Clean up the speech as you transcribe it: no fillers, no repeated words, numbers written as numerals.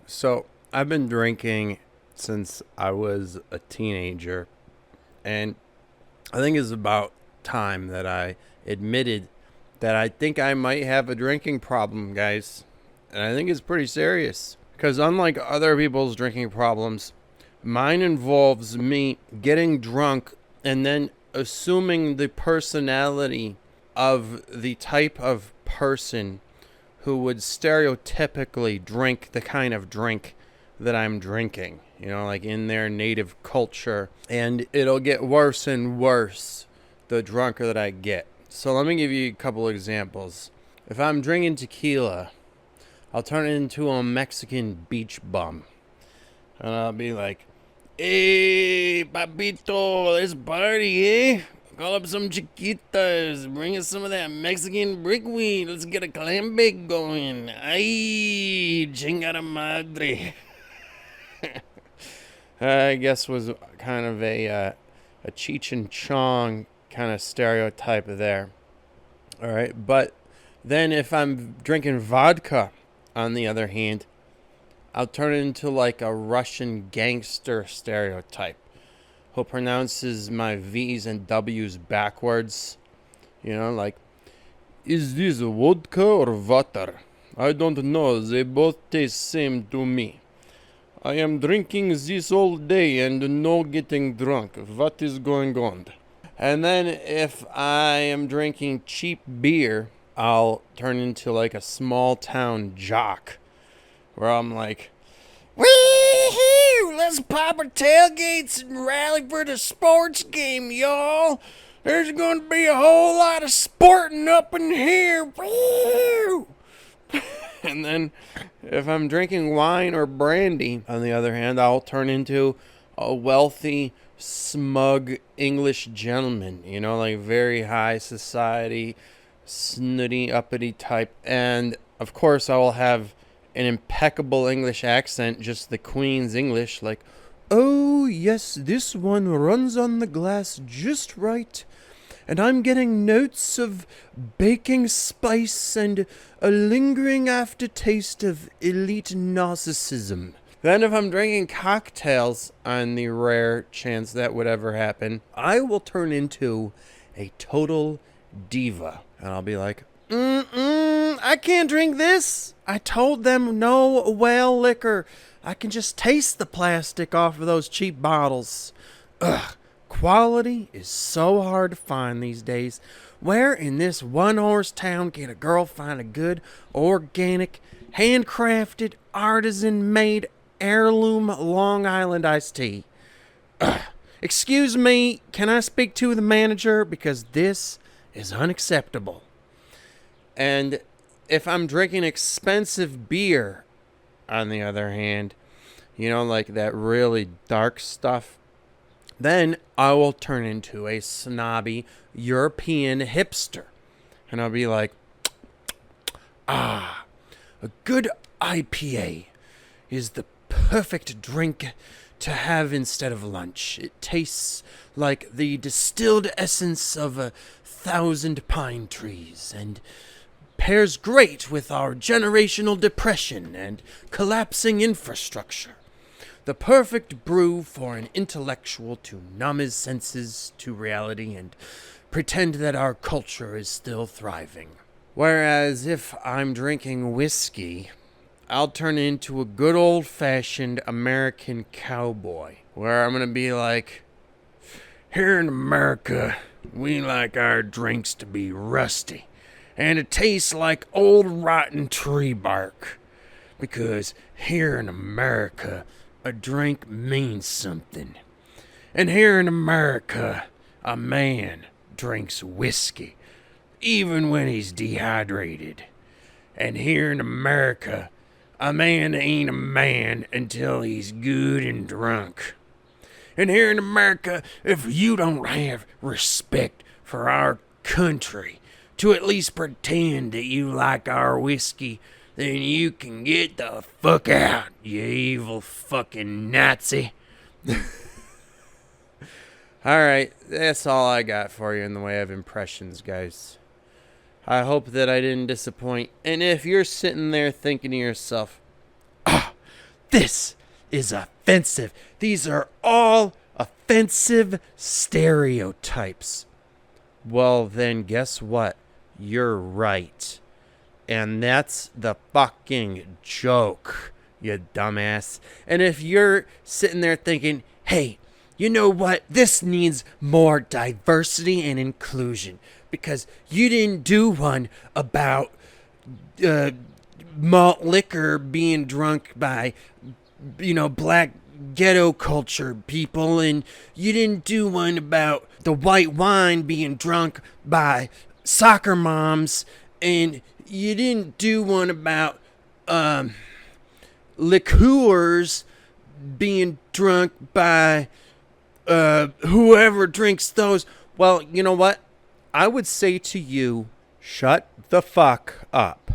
So I've been drinking since I was a teenager, and I think it's about time that I admitted that I think I might have a drinking problem, guys. And I think it's pretty serious. Because unlike other people's drinking problems, mine involves me getting drunk and then assuming the personality of the type of person who would stereotypically drink the kind of drink that I'm drinking, like in their native culture. And it'll get worse and worse the drunker that I get. So let me give you a couple examples. If I'm drinking tequila, I'll turn it into a Mexican beach bum. And I'll be like, "Hey, papito, let's party, eh? Call up some chiquitas. Bring us some of that Mexican brickweed. Let's get a clam bake going. Ay, chingada madre." I guess was kind of a Cheech and Chong kind of stereotype there. All right, but then if I'm drinking vodka, on the other hand, I'll turn it into like a Russian gangster stereotype who pronounces my V's and W's backwards. Like, "Is this vodka or water? I don't know. They both taste same to me. I am drinking this all day and no getting drunk. What is going on?" And then if I am drinking cheap beer, I'll turn into like a small town jock where I'm like, "Wee-hoo! Let's pop our tailgates and rally for the sports game, y'all. There's going to be a whole lot of sporting up in here. Woo!" And then if I'm drinking wine or brandy, on the other hand, I'll turn into a wealthy, smug English gentleman, like very high society, snooty, uppity type. And of course, I will have an impeccable English accent, just the Queen's English, like, "Oh, yes, this one runs on the glass just right. And I'm getting notes of baking spice and a lingering aftertaste of elite narcissism." Then if I'm drinking cocktails, on the rare chance that would ever happen, I will turn into a total diva. And I'll be like, "I can't drink this. I told them no whale liquor. I can just taste the plastic off of those cheap bottles. Ugh. Quality is so hard to find these days. Where in this one-horse town can a girl find a good, organic, handcrafted, artisan-made, heirloom Long Island iced tea? Excuse me, can I speak to the manager? Because this is unacceptable." And if I'm drinking expensive beer, on the other hand, like that really dark stuff, then I will turn into a snobby European hipster. And I'll be like, a good IPA is the perfect drink to have instead of lunch. It tastes like the distilled essence of 1,000 pine trees and pairs great with our generational depression and collapsing infrastructure. The perfect brew for an intellectual to numb his senses to reality and pretend that our culture is still thriving. Whereas if I'm drinking whiskey, I'll turn into a good old-fashioned American cowboy, where I'm going to be like, "Here in America, we like our drinks to be rusty and to taste like old rotten tree bark. Because here in America, a drink means something. And here in America, a man drinks whiskey, even when he's dehydrated. And here in America, a man ain't a man until he's good and drunk. And here in America, if you don't have respect for our country, to at least pretend that you like our whiskey, then you can get the fuck out, you evil fucking Nazi." Alright, that's all I got for you in the way of impressions, guys. I hope that I didn't disappoint. And if you're sitting there thinking to yourself, This is offensive. These are all offensive stereotypes. Well, then guess what? You're right. And that's the fucking joke, you dumbass. And if you're sitting there thinking, hey, you know what? This needs more diversity and inclusion, because you didn't do one about malt liquor being drunk by, black ghetto culture people, and you didn't do one about the white wine being drunk by soccer moms, and you didn't do one about liqueurs being drunk by whoever drinks those. Well, you know what? I would say to you, shut the fuck up.